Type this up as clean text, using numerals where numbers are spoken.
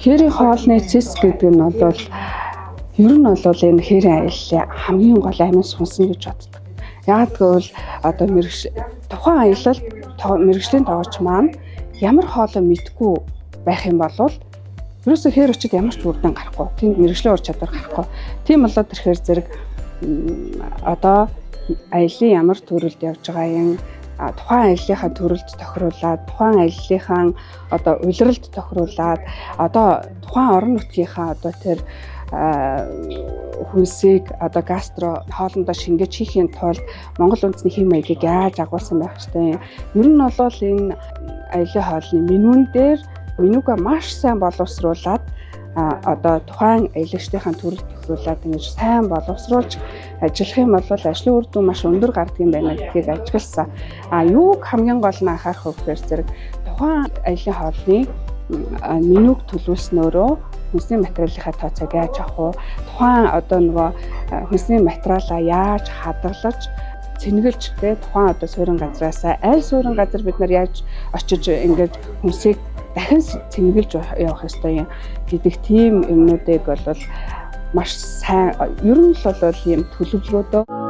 Хээрийн хоолны цэс гэдэг нь бол ер нь бол энэ хээрийн аяллаа хамгийн гол амин сунсан гэж боддог. Яг гэвэл одоо тухайн аялалд мэргэжлийн тоогч маань ямар хоолой мэдгүй байх юм бол ерөөсөө хээр очид ямар ч үрдэн гарахгүй. Тэнд мэргэжлийн ур чадвар гарахгүй. Тийм болоод ирэхээр зэрэг одоо аяллаа ямар төрөлд явж байгаа юм тухайн аяллахаа төрөлд тохируулаад тухайн аяллахаа одоо улиралд тохируулаад одоо тухайн орон нутгийнхаа одоо тэр хүнсийг одоо гастро хоолндоо шингээж хийхийн тулд Монгол үндэсний хэм маягийг яаж агуулсан байх ёстой юм. Ер нь бол энэ аяллаа хоолны менюн дээр менюга маш сайн боловсруулад одоо тухайн аялагчдын төрөлд тохируулаад ингэж сайн боловсруулж ажиллах юм бол ажлын үр дүн маш өндөр гардаг юм байна гэдгийг ажигласан. Юуг хамгийн гол нь анхаарах вэ гэхээр зэрэг тухайн аяллаа хоолны менюг төлөвлөснөөрөө хүнсний материалынхаа тооцоог яаж авах вэ? Тухайн одоо нөгөө хүнсний материалаа яаж хадгалж цэнгэлж тухайн одоо суурин газраас аль суурин газар бид нар яаж очиж ингэж хүнсийг дахин цэнгэлж явах ёстой юм гэдэг тийм юмнуудыг бол маш сайн ер нь л бол ийм төлөвлөгөөдөө